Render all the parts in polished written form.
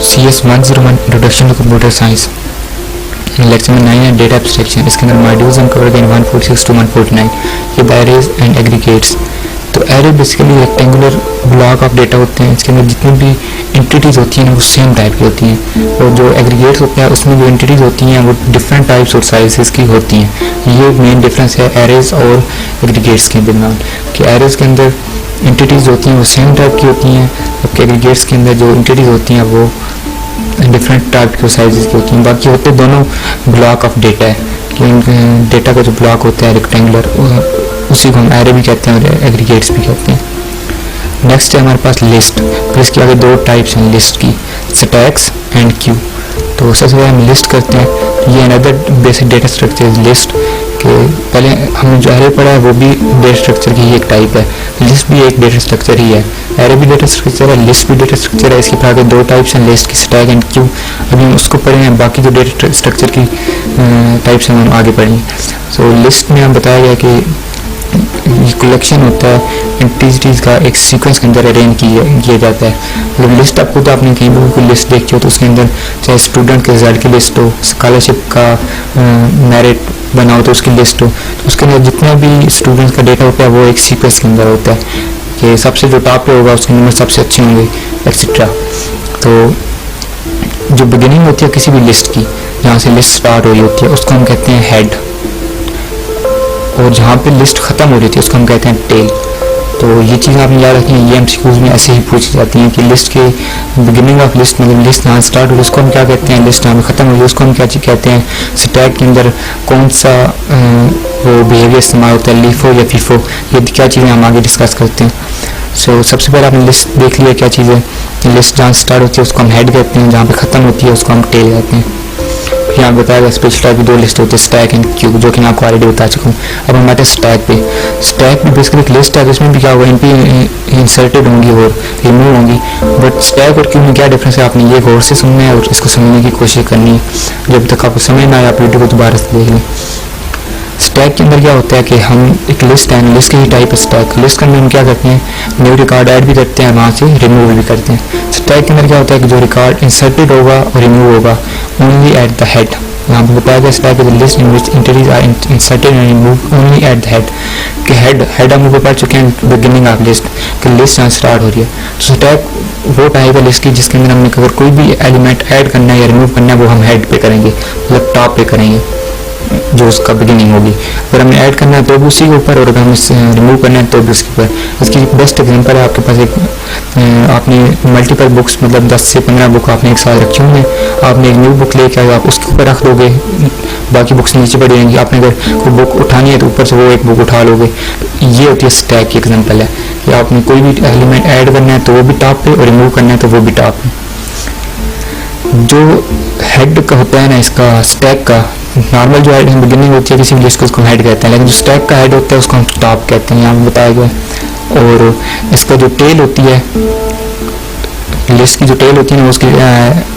CS 101 introduction to computer science lecture number 9 है data abstraction. इसके अंदर मॉड्यूल्स हम कवर करेंगे 146 टू 149। ये एरेज एंड एग्रीगेट्स। तो array basically rectangular block of data होते हैं। इसके अंदर जितनी भी एंटिटीज़ होती हैं ना वो सेम टाइप की होती हैं, और जो एग्रीगेट्स होते हैं उसमें जो एंटिटीज़ होती हैं वो डिफरेंट टाइप्स और साइजेस की होती हैं। ये मेन डिफरेंस है एरेज और एग्रीगेट्स के दरमियान, कि एरेज के अंदर एंटिटीज़ होती हैं वो सेम टाइप की होती हैं, जबकि एग्रीगेट्स के अंदर जो एंटिटीज़ होती हैं वो डिफरेंट टाइप की साइजेस की होती हैं। बाकी होते दोनों ब्लॉक ऑफ डेटा है, कि डेटा का जो ब्लॉक होता है रेक्टेंगुलर उसी को हम एरे भी कहते हैं और एग्रीगेट्स भी कहते हैं। नेक्स्ट है हमारे पास लिस्ट। फिर इसके आगे दो टाइप्स हैं लिस्ट की, स्टैक्स एंड क्यू। तो सबसे पहले हम लिस्ट करते हैं। ये another basic data structure is list, के पहले हमने जो एरे पढ़ा है वो भी डेटा स्ट्रक्चर की ही एक टाइप है, लिस्ट भी एक डेटा स्ट्रक्चर ही है। एरे भी डेटा स्ट्रक्चर है, लिस्ट भी डेटा स्ट्रक्चर है। इसके आगे दो टाइप्स हैं लिस्ट की, स्टैक एंड क्यू। अभी हम उसको पढ़े हैं, बाकी जो डेटा स्ट्रक्चर की टाइप्स हैं हम आगे पढ़ेंगे। सो लिस्ट में हम बताया गया कि कलेक्शन होता है एंटिटीज़ का एक सीक्वेंस के अंदर अरेंज किया जाता है। मतलब लिस्ट आपको तो आपने कहीं भी कोई लिस्ट देखी हो तो उसके अंदर चाहे स्टूडेंट के रिजल्ट की लिस्ट हो, स्कॉलरशिप का मेरिट बना हो तो उसकी लिस्ट हो, तो उसके अंदर जितना भी स्टूडेंट्स का डेटा होता है वो एक सीक्वेंस के अंदर होता है कि सबसे जो टॉप पे होगा उसके नंबर सबसे अच्छे होंगे एक्सेट्रा। तो जो बिगिनिंग होती है किसी भी लिस्ट की, जहाँ से लिस्ट स्टार्ट हो रही होती है उसको हम कहते हैं हेड, और जहाँ पे लिस्ट ख़त्म हो रही थी उसको हम कहते हैं टेल। तो ये चीज़ आपने याद रखनी है, ये एमसीक्यूज़ में ऐसे ही पूछी जाती हैं कि लिस्ट के बिगिनिंग ऑफ लिस्ट मतलब लिस्ट जहाँ स्टार्ट हो रही है उसको हम क्या कहते हैं, लिस्ट जहाँ पे ख़त्म हो रही है उसको हम क्या चीज़ कहते हैं। स्टैक के अंदर कौन सा वो बिहेवियर इस्तेमाल होता है, लीफो या फीफो, ये क्या चीज़ें हम आगे डिस्कस करते हैं। सो सबसे पहले आपने लिस्ट देख लिया क्या चीज़ है। लिस्ट जहाँ स्टार्ट होती है उसको हम हेड कहते हैं, जहाँ पे ख़त्म होती है उसको हम टेल कहते हैं। यहाँ बताया गया स्पेशल टाइप की दो लिस्ट होती है, स्टैक एंड क्यू, जो कि मैं आपको ऑलरेडी बता चुका हूँ। अब हम आते हैं स्टैक पे। स्टैक में बेसिकली एक लिस्ट है जिसमें भी क्या होगा, इंसर्टेड होंगी और रिमूव होंगी। बट स्टैक और क्यू में क्या डिफरेंस है आपने ये गौर से सुनना है और इसको समझने की कोशिश करनी है। जब तक आपको समझ ना आए आप वीडियो को दोबारा से देख लें। स्टैक के अंदर क्या होता है कि हम एक लिस्ट है, लिस्ट की ही टाइप है स्टैक। लिस्ट के अंदर हम क्या करते हैं, न्यू रिकॉर्ड ऐड भी करते हैं, वहाँ से रिमूव भी करते हैं। स्टैक के अंदर क्या होता है कि जो रिकॉर्ड इंसर्टेड होगा और रिमूव होगा ओनली एट द हेड। यहाँ पर बताया गया stack is list in which entities are inserted and remove only at the head. कि हेड हम ऊपर पढ़ चुके हैं बिगिनिंग ऑफ लिस्ट कि लिस्ट यहाँ स्टार्ट हो रही है। तो स्टैक वो टाइप है लिस्ट की जिसके अंदर हमने अगर कोई भी एलिमेंट ऐड करना है या रिमूव करना है वो हम हेड पे करेंगे, मतलब टॉप पे करेंगे जो उसका बिगिनिंग होगी। अगर हमें ऐड करना है तो भी उसी के ऊपर, और अगर हमें रिमूव करना है तो भी उसके ऊपर। इसकी बेस्ट एग्जांपल है आपके पास एक आपने मल्टीपल बुक्स मतलब 10 से 15 बुक आपने एक साथ रखी हुई हैं, आपने एक न्यू बुक लेके आए आप उसके ऊपर रख दोगे, बाकी बुक्स नीचे पड़ी रहेंगी। आपने अगर कोई बुक उठानी है तो ऊपर से वो एक बुक उठा लोगे। ये होती है स्टैक की एग्जाम्पल है कि आपने कोई भी एलिमेंट ऐड करना है तो वो भी टॉप पे और रिमूव करना है तो वो भी टॉप पे। जो हेड का होता है ना इसका स्टैक का, नॉर्मल जो हेड बिगिनिंग होती है किसी भी लिस्ट को उसको हेड कहते हैं, लेकिन जो स्टैक का हेड होता है उसको हम टॉप कहते हैं, यहाँ पे बताया गया। और इसका जो टेल होती है, लिस्ट की जो टेल होती है ना उसकी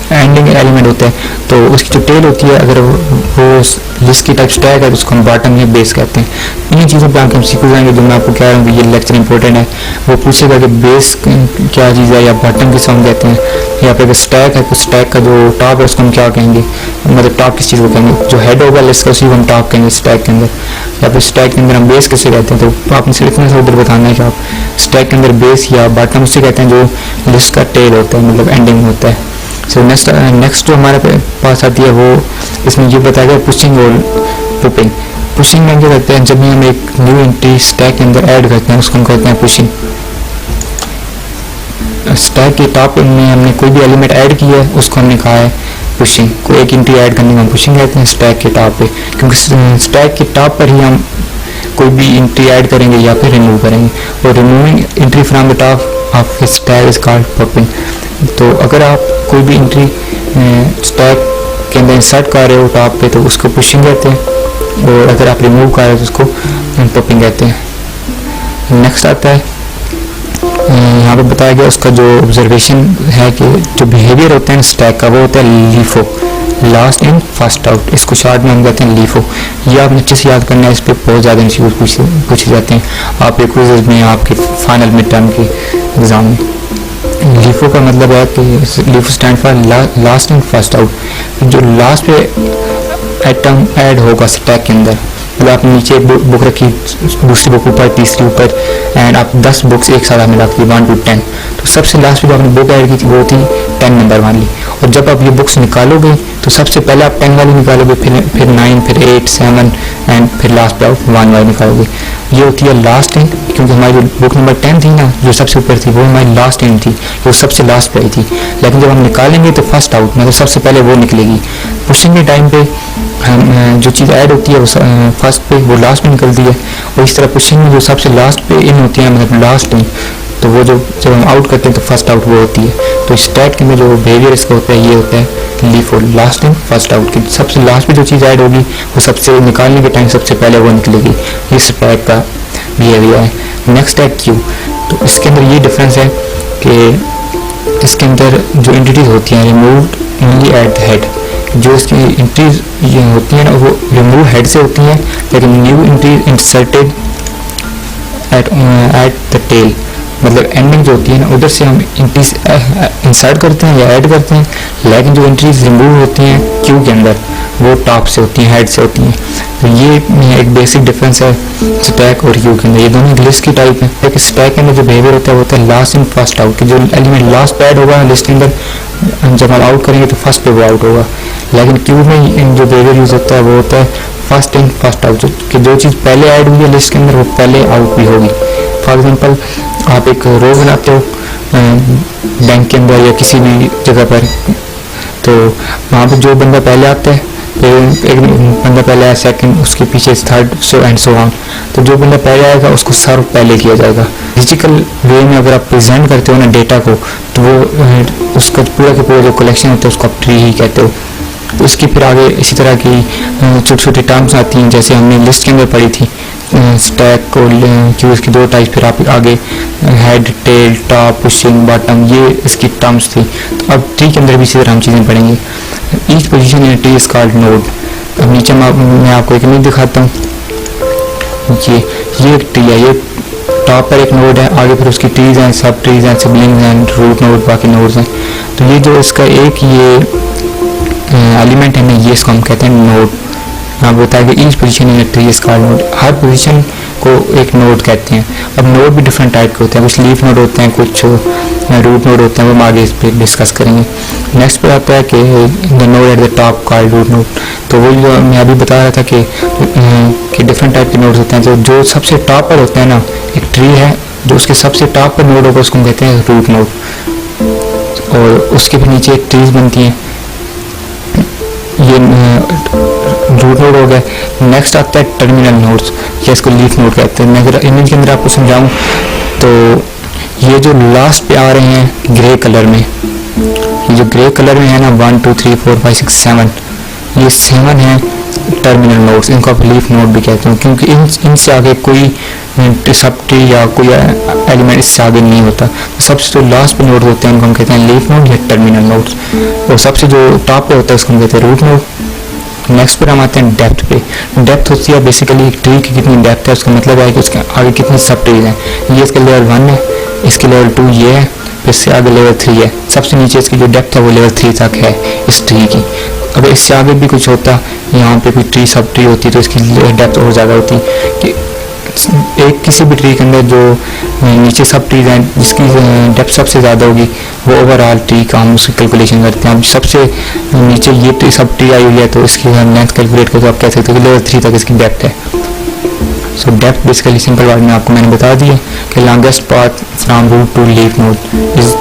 एंडिंग एलिमेंट होता है, तो उसकी जो टेल होती है अगर वो लिस्ट की टाइप स्टैक है तो उसको हम बॉटम या बेस कहते हैं। इन्हीं चीज़ों पर हम सीख जाएंगे जो मैं आपको कह रहा हूँ कि ये लेक्चर इंपॉर्टेंट है। वो पूछेगा कि बेस क्या चीज़ है या बॉटम किस हम कहते हैं, या फिर अगर स्टैक है तो स्टैक का जो टॉप है उसको हम क्या कहेंगे, मतलब टॉप किस चीज़ को कहेंगे, जो हेड होगा लिस्ट का उसी को हम टॉप कहेंगे स्टैक के अंदर। या फिर स्टैक के अंदर हम बेस किसे कहते हैं, तो आपने सिर्फ इतना सा उधर बताना है कि आप स्टैक के अंदर बेस या बॉटम उसे कहते हैं जो लिस्ट का टेल होता है, मतलब एंडिंग होता है। सो नेक्स्ट जो हमारे पास आती है वो इसमें ये बताया गया पुशिंग और पॉपिंग। पुशिंग में क्या करते हैं, जब भी हम एक न्यू एंट्री स्टैक के अंदर ऐड करते हैं उसको हम कहते हैं पुशिंग। स्टैक के टॉप में हमने कोई भी एलिमेंट ऐड किया है उसको हमने कहा है पुशिंग। कोई एक एंट्री ऐड करने को हम पुशिंग कहते हैं स्टैक के टॉप पे, क्योंकि स्टैक के टॉप पर ही हम कोई भी एंट्री ऐड करेंगे या फिर रिमूव करेंगे। और removing entry from the top of stack is called popping. तो अगर आप कोई भी एंट्री स्टैक के अंदर इंसर्ट कर रहे हो टॉप पे तो उसको पुशिंग कहते हैं, और अगर आप रिमूव कर रहे हो तो उसको पॉपिंग कहते हैं। नेक्स्ट आता है यहाँ पे बताया गया उसका जो ऑब्जर्वेशन है कि जो बिहेवियर होता है स्टैक का वो होता है LIFO, last in first out. इसको शॉर्ट में हम कहते हैं लीफो। ये आपने अच्छे से याद करना है, इस पर बहुत ज़्यादा इंस्टीट्यूट पूछे जाते हैं आपके क्विज़ में, आपके फाइनल मिड टर्म के एग्ज़ाम में। लीफो का मतलब है कि LIFO stand for last in first out, जो लास्ट पे एटम ऐड होगा स्टैक के अंदर। मतलब आपने नीचे एक बुक रखी, दूसरी बुक ऊपर, तीसरी ऊपर, एंड आप 10 बुक्स एक साथ आपने रख दी 1 to 10, तो सबसे लास्ट में जो आपने बुक ऐड की थी वो थी 10 नंबर वाली। और जब आप ये बुक्स निकालोगे तो सबसे पहले आप 10 वाली निकालोगे, फिर 9, फिर 8, 7 एंड फिर लास्ट पे आप 1 वाली निकालोगे। ये होती है लास्ट इन, क्योंकि हमारी जो बुक नंबर 10 थी ना, जो सबसे ऊपर थी, वो हमारी लास्ट इन थी, वो सबसे लास्ट पे आई थी। लेकिन जब हम निकालेंगे तो फर्स्ट आउट, मतलब सबसे पहले वो निकलेगी। पुशिंग के टाइम पे हम जो चीज़ ऐड होती है वो फर्स्ट पे, वो लास्ट में निकलती है। और इस तरह पुशिंग में जो सबसे लास्ट पे इन होती है, मतलब लास्ट इन, तो वो जो जब हम आउट करते हैं तो फर्स्ट आउट वो होती है। तो स्टैक के में जो बिहेवियर इसका होता है, ये होता है LIFO, last in first out की। सबसे लास्ट पे जो चीज़ ऐड होगी वो सबसे निकालने के टाइम सबसे पहले वो निकलेगी। ये स्टैक का बिहेवियर है। नेक्स्ट है क्यू। तो इसके अंदर ये डिफरेंस है कि इसके अंदर जो एंटिटीज होती हैं removed only at the head, जो इसकी एंट्रीज ये होती हैं ना वो रिमूव हेड से होती हैं, लेकिन new entries inserted at the tail, मतलब एंडिंग जो होती है ना उधर से हम एंट्रीज इंसर्ट करते हैं या ऐड करते हैं, लेकिन जो एंट्रीज रिमूव होती हैं क्यू के अंदर वो टॉप से होती हैं, हेड से होती हैं। तो ये एक बेसिक डिफरेंस है स्टैक और क्यू के अंदर। ये दोनों लिस्ट की टाइप है। एक स्टैक के अंदर जो बिहेवियर होता है वो होता है लास्ट इन फर्स्ट आउट, कि जो एलिमेंट लास्ट पे ऐड होगा लिस्ट के अंदर, जब हम आउट करेंगे तो फर्स्ट पे वो आउट होगा। लेकिन क्यू में जो बिहेवियर यूज होता है वो होता है फर्स्ट इन फर्स्ट आउट, कि जो चीज़ पहले ऐड हुई है लिस्ट के अंदर वो पहले आउट भी होगी। फॉर एग्जाम्पल आप एक रो बनाते हो बैंक के अंदर या किसी भी जगह पर, तो वहाँ पर जो बंदा पहले आता है, फिर एक बंदा पहले आया, सेकंड, उसके पीछे third, so and so on. तो जो बंदा पहले आएगा उसको सर्व पहले किया जाएगा। फिजिकल वे में अगर आप प्रेजेंट करते हो ना डेटा को, तो वो उसका पूरा का पूरा जो कलेक्शन होता है उसको आप ट्री ही कहते हो। तो इसकी फिर आगे इसी तरह की छोटी छोटी टर्म्स आती हैं, जैसे हमने लिस्ट के अंदर पढ़ी थी स्टैक और क्यू, इसकी 2 टाइप। फिर आप आगे head, tail, top, pushing, bottom, ये इसकी टर्म्स थी। तो अब ट्री के अंदर भी इसी तरह हम चीज़ें पढ़ेंगे। Each position in tree is called node. अब नीचे मैं आपको एक नोड दिखाता हूँ। ये एक ट्री है, ये टॉप पर एक नोड है, आगे फिर उसकी ट्रीज हैं, सब ट्रीज हैं, सिबलिंग्स हैं, रूट नोड, बाकी नोड्स हैं। तो ये जो इसका एक ये एलिमेंट है ना, ये इसको हम कहते हैं नोड। आपको बताया कि each position in tree is called node. Her position को एक नोड कहते हैं। अब नोड भी डिफरेंट टाइप के होते हैं, कुछ लीफ नोड होते हैं, कुछ रूट नोड होते हैं, वो हम आगे इस पर डिस्कस करेंगे। नेक्स्ट पे आता है कि the node at the top called root node. तो वो जो मैं अभी बता रहा था कि डिफरेंट टाइप के नोड्स होते हैं। जो सबसे टॉप पर होते हैं ना, एक ट्री है जो उसके सबसे टॉप पर नोड होगा उसको कहते हैं रूट नोड, और उसके भी नीचे एक ट्रीज बनती हैं, ये रूट नोड हो गया। नेक्स्ट आता है टर्मिनल नोड्स, या इसको लीफ नोड कहते हैं। मैं अगर इमेज के अंदर आपको समझाऊं तो ये जो लास्ट पे आ रहे हैं ग्रे कलर में, ये जो ग्रे कलर में है ना 1 2 3 4 5 6 7, ये 7 है टर्मिनल नोड्स। इनको आप लीफ नोड भी कहते हैं, क्योंकि इनसे आगे कोई सब ट्री या कोई एलिमेंट इससे आगे नहीं होता। तो सबसे जो लास्ट पे नोड होते हैं उनको हम कहते हैं लीफ नोड या टर्मिनल नोड्स, और सबसे जो टॉप पे होता है उसको हम कहते हैं रूट नोड। नेक्स्ट पर हम आते हैं डेप्थ पे। डेप्थ होती है बेसिकली एक ट्री की कितनी डेप्थ है, उसका मतलब है कि उसके आगे कितनी सब ट्रीज हैं। ये इसका लेवल 1 है, इसके लेवल 2 ये है, फिर इससे आगे लेवल 3 है। सबसे नीचे इसकी जो डेप्थ है वो लेवल 3 तक है इस ट्री की। अगर इससे आगे भी कुछ होता, यहाँ पे कोई ट्री सब ट्री होती तो इसकी डेप्थ और ज़्यादा होती। कि एक किसी भी ट्री के अंदर जो नीचे सब ट्रीज हैं जिसकी डेप्थ सबसे ज़्यादा होगी वो ओवरऑल ट्री का हम उसकी कैलकुलेशन करते हैं। हम सबसे नीचे ये ट्री सब ट्री आई हुई है तो इसकी हम लेंथ कैलकुलेट करके आप कह सकते हो कि लेवल 3 तक इसकी डेप्थ है। So depth basically simple word में आपको मैंने बता दिया कि longest path from root to leaf node is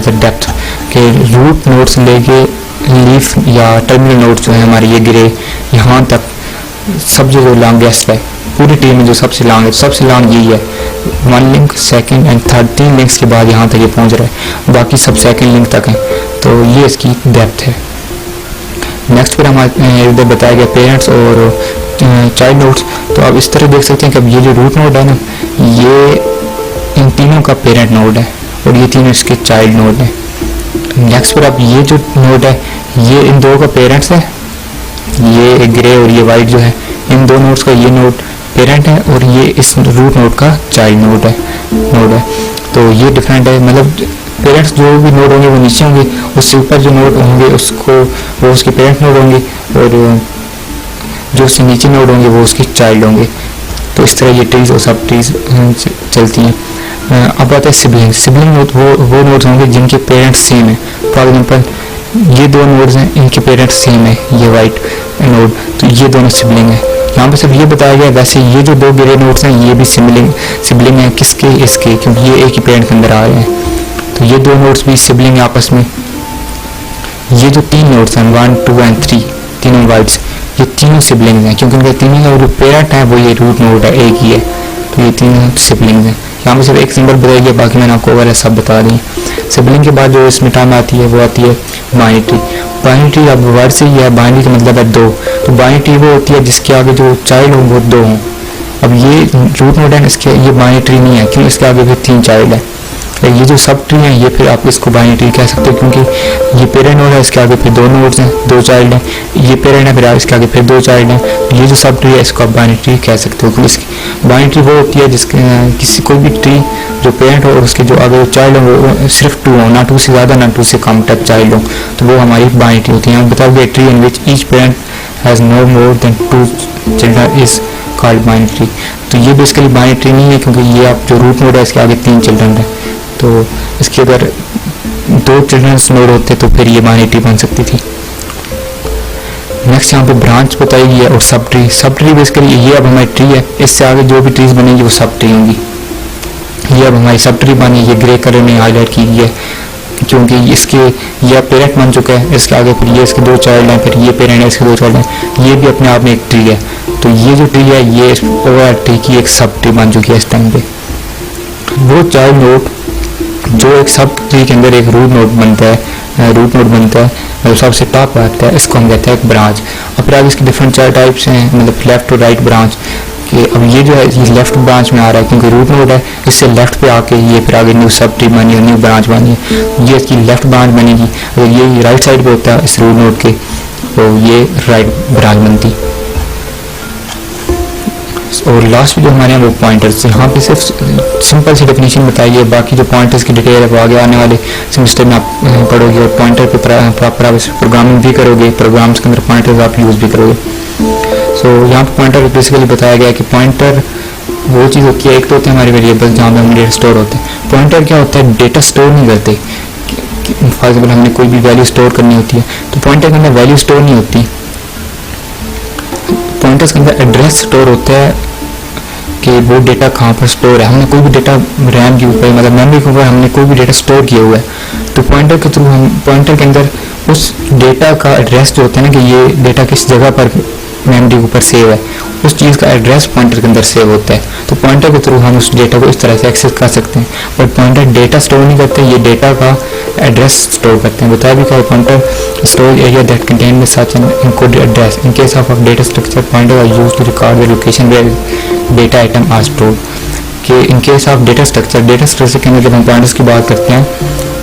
the depth, के रूट नोड से लेके लीफ या टर्मिनल नोड जो है हमारी ये गिरे यहाँ तक सबसे जो लॉन्गेस्ट है पूरी ट्री में, जो सबसे लॉन्ग है, सबसे लॉन्ग यही है। 1 link, second and third, 3 links के बाद यहाँ तक ये पहुँच रहा है, बाकी सब सेकंड लिंक तक है। तो ये इसकी डेप्थ है। नेक्स्ट फिर हमारे इधर बताया गया पेरेंट्स और चाइल्ड नोड्स। तो आप इस तरह देख सकते हैं कि अब ये जो रूट नोड है ना, ये इन तीनों का पेरेंट नोड है और ये तीनों इसके चाइल्ड नोड है। नेक्स्ट पर अब ये जो नोड है ये इन दो का पेरेंट्स है, ये ग्रे और ये वाइट जो है, इन दो नोड्स का ये नोड पेरेंट है और ये इस रूट नोड का चाइल्ड नोड है। तो ये डिफरेंट है, मतलब पेरेंट्स जो भी नोड होंगे वो नीचे होंगे, उससे ऊपर जो नोड होंगे उसको वो उसके पेरेंट नोड होंगे, और जो उससे नीचे नोड होंगे वो उसके चाइल्ड होंगे। तो इस तरह ये ट्रीज और सब ट्रीज चलती हैं। अब आता है सिबलिंग। सिबलिंग वो नोड्स होंगे जिनके पेरेंट्स सेम है। फॉर एग्जाम्पल ये दो नोड्स हैं, इनके पेरेंट्स सेम है, ये वाइट नोड, तो ये दोनों सिबलिंग है। यहाँ पे सिर्फ ये बताया गया, वैसे ये जो दो ग्रे नोड्स हैं ये भी सिबलिंग है किसके, इसके, क्योंकि ये एक ही पेरेंट के अंदर आ रहे हैं। तो ये दो नोड्स भी सिबलिंग है आपस में। ये जो तीन नोड्स हैं 1, 2 एंड 3 तीनों वाइट्स, ये तीनों सिबलिंग्स हैं, क्योंकि उनके तीनों का जो पेरेंट है वो ये रूट नोड है, एक ही है। तो ये तीनों सिबलिंग्स हैं। यहाँ पे सिर्फ एक सिंबल बताया गया, बाकी मैंने आपको ओवरऑल सब बता दी। सिबलिंग के बाद जो इसमें टर्म आती है वो आती है बाइनरी ट्री। बाइनरी ट्री अब वर्ड से ही है, बाइनरी का मतलब है दो। तो बाइनरी ट्री वो होती है जिसके आगे जो चाइल्ड हो वो दो हों। अब ये रूट नोड है, इसके ये बाइनरी ट्री नहीं है, क्यों, इसके आगे फिर 3 चाइल्ड है। ये जो सब ट्री है ये फिर आप इसको बाइनरी ट्री कह सकते हो, क्योंकि ये पेरेंट नोड है, इसके आगे फिर 2 नोड्स हैं, 2 चाइल्ड हैं। ये पेरेंट है, फिर इसके आगे फिर 2 चाइल्ड हैं। ये जो सब ट्री है इसको आप बाइनरी ट्री कह सकते हो। इसकी बाइनरी ट्री वो होती है जिसके किसी कोई भी ट्री जो पेरेंट हो और उसके जो आगे चाइल्ड हो वो सिर्फ 2 हो, ना 2 से ज़्यादा ना 2 से कम तक चाइल्ड हो, तो वो हमारी बाइनरी ट्री होती है। हम बताओगे tree in which each parent has no more than 2 children is called binary tree. तो ये बेसिकली बाइनरी ट्री नहीं है, क्योंकि ये आप जो रूट नोड है इसके आगे 3 चिल्ड्रन है। तो इसके अगर 2 चिल्ड्रंस नोड होते तो फिर ये बाइनरी ट्री बन सकती थी। नेक्स्ट यहाँ पे ब्रांच बताई गई है और sub tree. Sub tree basically ये अब हमारी ट्री है, इससे आगे जो भी ट्रीज बनेंगी वो सब ट्री होंगी। ये अब हमारी सब ट्री बनी, ये ग्रे कलर में हाईलाइट की गई है, क्योंकि इसके ये पेरेंट बन चुका है, इसके आगे फिर ये इसके 2 चाइल्ड हैं, फिर ये पेरेंट है, इसके 2 चाइल्ड हैं। ये भी अपने आप में एक ट्री है। तो ये जो ट्री है ये ओवरऑल ट्री की एक सब ट्री बन चुकी है इस टाइम पे। वो चाइल्ड नोड जो एक सब ट्री के अंदर एक रूट नोड बनता है, सबसे टॉप आता है, इसको हम कहते हैं एक ब्रांच। और फिर आगे इसके डिफरेंट चार टाइप्स हैं, मतलब लेफ्ट और राइट ब्रांच के। अब ये जो है ये लेफ्ट ब्रांच में आ रहा है, क्योंकि रूट नोड है, इससे लेफ्ट पे आके ये फिर आगे न्यू सब ट्री बनी है, न्यू ब्रांच बनी है, ये इसकी लेफ्ट ब्रांच बनेगी। अगर ये राइट साइड पे होता है इस रूट नोड के, तो ये राइट ब्रांच बनती। और लास्ट में जो हमारे यहाँ वो पॉइंटर्स, यहाँ पे सिर्फ सिंपल सी डेफिनेशन बताई है, बाकी जो पॉइंटर्स की डिटेल है वो आगे आने वाले सेमेस्टर में आप पढ़ोगे। और पॉइंटर पे प्रॉपर आप प्रोग्रामिंग भी करोगे, प्रोग्राम्स के अंदर पॉइंटर्स आप यूज़ भी करोगे। सो यहाँ पे पॉइंटर बेसिकली बताया गया कि पॉइंटर वो चीज़ होती है, एक तो होते हैं हमारे वेरिएबल जहाँ पे हम डेटा स्टोर होते हैं। पॉइंटर क्या होता है, डेटा स्टोर नहीं करते। फॉर एग्जाम्पल हमने कोई भी वैल्यू स्टोर करनी होती है तो पॉइंटर के अंदर वैल्यू स्टोर नहीं होती, पॉइंटर्स के अंदर एड्रेस स्टोर होता है कि वो डेटा कहाँ पर स्टोर है। हमने कोई भी डेटा रैम के ऊपर, मतलब मेमोरी के ऊपर हमने कोई भी डेटा स्टोर किया हुआ है, तो पॉइंटर के थ्रू हम पॉइंटर के अंदर उस डेटा का एड्रेस जो होता है ना, कि ये डेटा किस जगह पर मेमोरी के ऊपर सेव है, उस चीज़ का एड्रेस पॉइंटर के अंदर सेव होता है। तो पॉइंटर के थ्रू हम उस डेटा को इस तरह से एक्सेस कर सकते हैं। बट पॉइंटर डेटा स्टोर नहीं करते, ये डेटा का एड्रेस स्टोर करते हैं। बताया भी क्या, pointer store area that contain such an encoded address in case of data structure pointer are used to record the location where data item are stored. कि in case of data structure के अंदर जब हम pointers की बात करते हैं,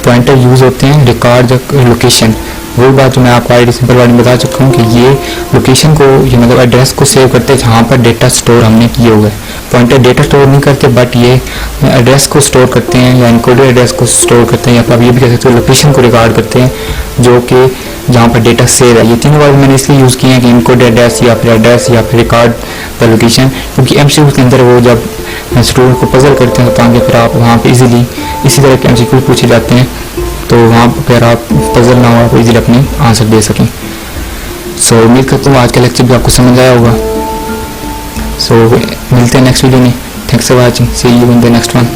pointer use होते हैं रिकॉर्ड द लोकेशन। वो बात जो मैं आपको आईडी सिंपल वर्ड में बता चुका हूँ कि ये लोकेशन को, ये मतलब एड्रेस को सेव करते हैं जहाँ पर डेटा स्टोर हमने किए हुए हैं। पॉइंटर डेटा स्टोर नहीं करते, बट ये एड्रेस को स्टोर करते हैं या इनकोडेड एड्रेस को स्टोर करते हैं, या आप ये भी कह सकते हो लोकेशन को रिकॉर्ड करते हैं जो कि जहाँ पर डेटा सेव है। ये तीनों वर्ड मैंने इसलिए यूज़ किए हैं कि इनकोडेड एड्रेस या फिर रिकॉर्ड द लोकेशन, क्योंकि एमसीक्यू के अंदर वो जब स्टूडेंट को पजल करते हैं ताकि फिर आप वहाँ पे इजीली इसी तरह के एमसीक्यू पूछे जाते हैं, तो वहाँ पर आप पजल ना हो, आप इजीली अपनी आंसर दे सकें। सो उम्मीद करता हूँ आज का लेक्चर भी आपको समझ आया होगा। सो मिलते हैं नेक्स्ट वीडियो में। Thanks for watching, see you in the next one.